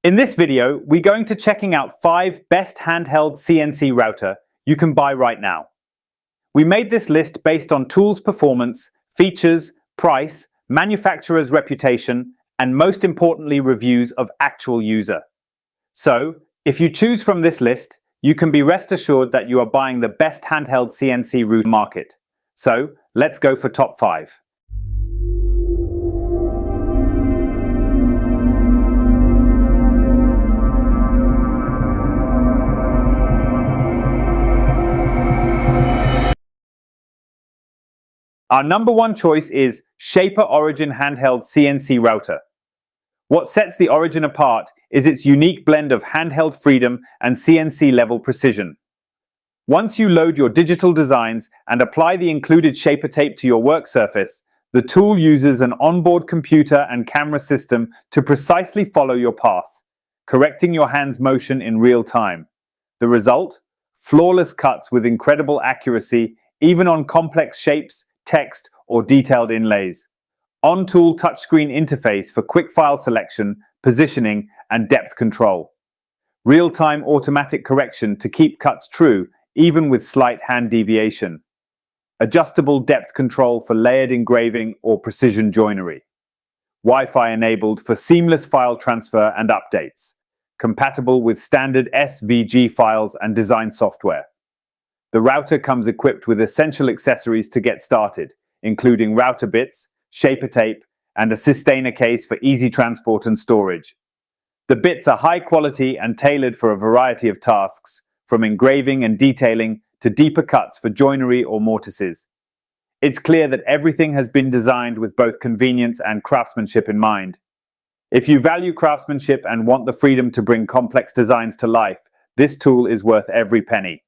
In this video, we're going to checking out 5 best handheld CNC router you can buy right now. We made this list based on tools performance, features, price, manufacturer's reputation, and most importantly, reviews of actual user. So, if you choose from this list, you can be rest assured that you are buying the best handheld CNC router market. So, let's go for top 5. Our number 1 choice is Shaper Origin Handheld CNC Router. What sets the Origin apart is its unique blend of handheld freedom and CNC level precision. Once you load your digital designs and apply the included shaper tape to your work surface, the tool uses an onboard computer and camera system to precisely follow your path, correcting your hand's motion in real time. The result? Flawless cuts with incredible accuracy, even on complex shapes, text, or detailed inlays. On-tool touchscreen interface for quick file selection, positioning, and depth control. Real-time automatic correction to keep cuts true, even with slight hand deviation. Adjustable depth control for layered engraving or precision joinery. Wi-Fi enabled for seamless file transfer and updates. Compatible with standard SVG files and design software. The router comes equipped with essential accessories to get started, including router bits, shaper tape, and a sustainer case for easy transport and storage. The bits are high quality and tailored for a variety of tasks, from engraving and detailing to deeper cuts for joinery or mortises. It's clear that everything has been designed with both convenience and craftsmanship in mind. If you value craftsmanship and want the freedom to bring complex designs to life, this tool is worth every penny.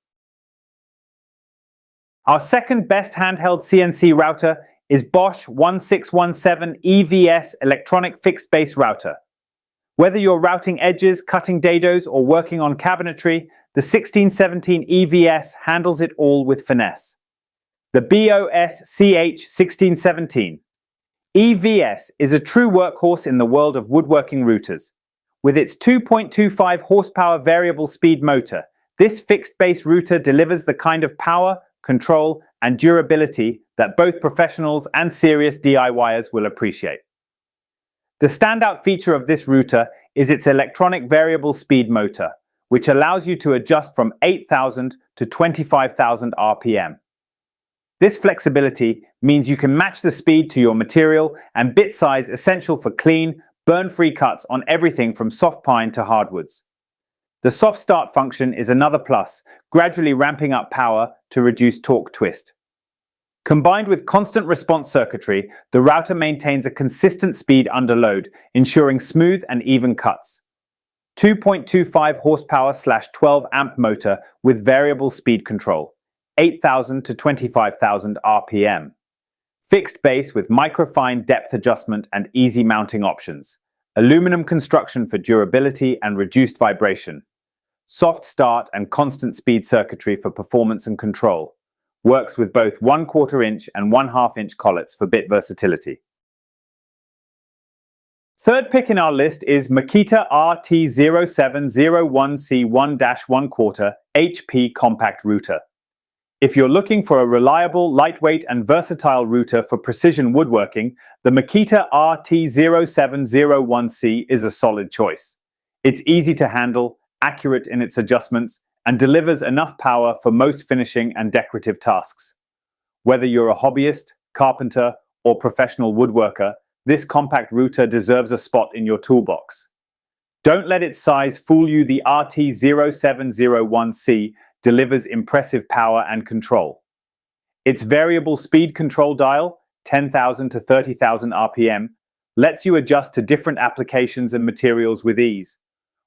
Our second best handheld CNC router is Bosch 1617 EVS Electronic Fixed Base Router. Whether you're routing edges, cutting dados, or working on cabinetry, the 1617 EVS handles it all with finesse. The Bosch CH1617 EVS is a true workhorse in the world of woodworking routers. With its 2.25 horsepower variable speed motor, this fixed base router delivers the kind of power, control, and durability that both professionals and serious DIYers will appreciate. The standout feature of this router is its electronic variable speed motor, which allows you to adjust from 8,000 to 25,000 RPM. This flexibility means you can match the speed to your material and bit size essential for clean, burn-free cuts on everything from soft pine to hardwoods. The soft start function is another plus, gradually ramping up power to reduce torque twist. Combined with constant response circuitry, the router maintains a consistent speed under load, ensuring smooth and even cuts. 2.25 horsepower/12 amp motor with variable speed control, 8,000 to 25,000 RPM. Fixed base with microfine depth adjustment and easy mounting options. Aluminum construction for durability and reduced vibration. Soft start and constant speed circuitry for performance and control. Works with both 1/4 inch and 1/2 inch collets for bit versatility. Third pick in our list is Makita RT0701C 1-1/4 HP Compact Router. If you're looking for a reliable, lightweight, and versatile router for precision woodworking, the Makita RT0701C is a solid choice. It's easy to handle, accurate in its adjustments, and delivers enough power for most finishing and decorative tasks. Whether you're a hobbyist, carpenter, or professional woodworker, this compact router deserves a spot in your toolbox. Don't let its size fool you. The RT0701C delivers impressive power and control. Its variable speed control dial, 10,000 to 30,000 RPM, lets you adjust to different applications and materials with ease.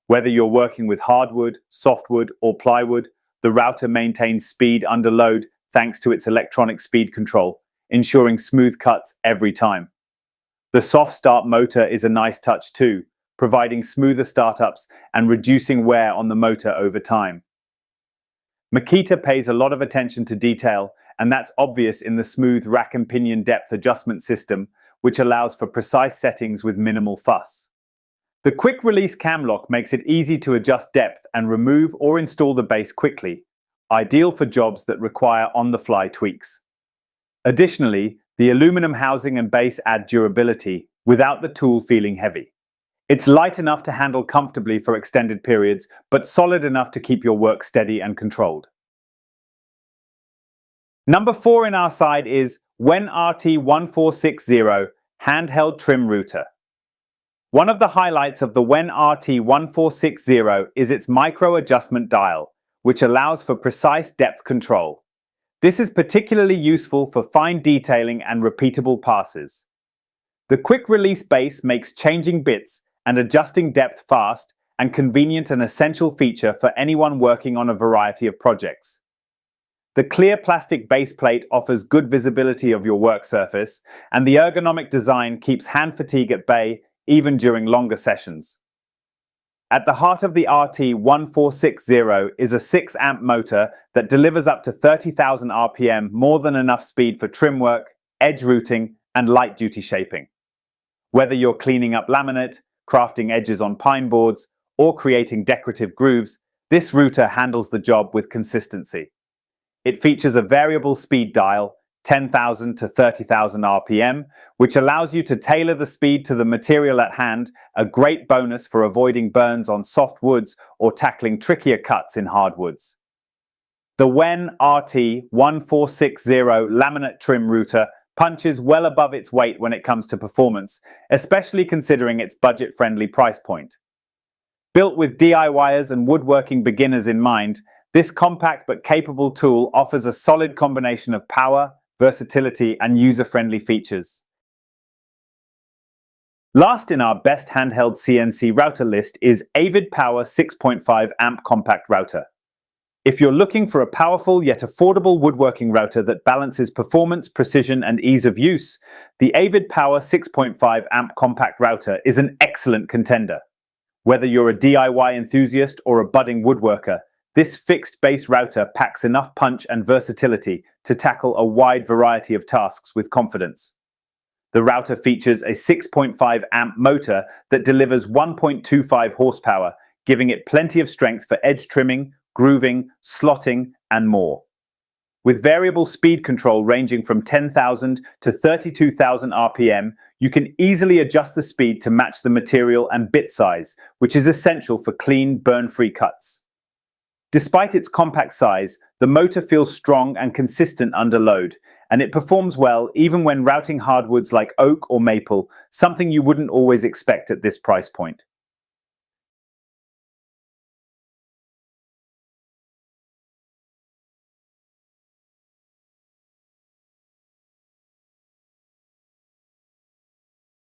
Whether you're working with hardwood, softwood, or plywood, the router maintains speed under load thanks to its electronic speed control, ensuring smooth cuts every time. The soft start motor is a nice touch too, providing smoother startups and reducing wear on the motor over time. Makita pays a lot of attention to detail, and that's obvious in the smooth rack and pinion depth adjustment system, which allows for precise settings with minimal fuss. The quick release cam lock makes it easy to adjust depth and remove or install the base quickly, ideal for jobs that require on-the-fly tweaks. Additionally, the aluminum housing and base add durability without the tool feeling heavy. It's light enough to handle comfortably for extended periods, but solid enough to keep your work steady and controlled. Number 4 in our side is WEN RT1460 Handheld Trim Router. One of the highlights of the WEN RT1460 is its micro adjustment dial, which allows for precise depth control. This is particularly useful for fine detailing and repeatable passes. The quick release base makes changing bits and adjusting depth fast and convenient, an essential feature for anyone working on a variety of projects. The clear plastic base plate offers good visibility of your work surface, and the ergonomic design keeps hand fatigue at bay even during longer sessions. At the heart of the RT1460 is a 6-amp motor that delivers up to 30,000 RPM, more than enough speed for trim work, edge routing, and light-duty shaping. Whether you're cleaning up laminate, crafting edges on pine boards, or creating decorative grooves, this router handles the job with consistency. It features a variable speed dial, 10,000 to 30,000 RPM, which allows you to tailor the speed to the material at hand, a great bonus for avoiding burns on soft woods or tackling trickier cuts in hardwoods. The WEN RT1460 laminate trim router punches well above its weight when it comes to performance, especially considering its budget-friendly price point. Built with DIYers and woodworking beginners in mind, this compact but capable tool offers a solid combination of power, versatility, and user-friendly features. Last in our best handheld CNC router list is Avid Power 6.5 amp compact router. If you're looking for a powerful yet affordable woodworking router that balances performance, precision, and ease of use, the Avid Power 6.5 amp compact router is an excellent contender. Whether you're a DIY enthusiast or a budding woodworker, this fixed base router packs enough punch and versatility to tackle a wide variety of tasks with confidence. The router features a 6.5 amp motor that delivers 1.25 horsepower, giving it plenty of strength for edge trimming, grooving, slotting, and more. With variable speed control ranging from 10,000 to 32,000 RPM, you can easily adjust the speed to match the material and bit size, which is essential for clean, burn-free cuts. Despite its compact size, the motor feels strong and consistent under load, and it performs well even when routing hardwoods like oak or maple, something you wouldn't always expect at this price point.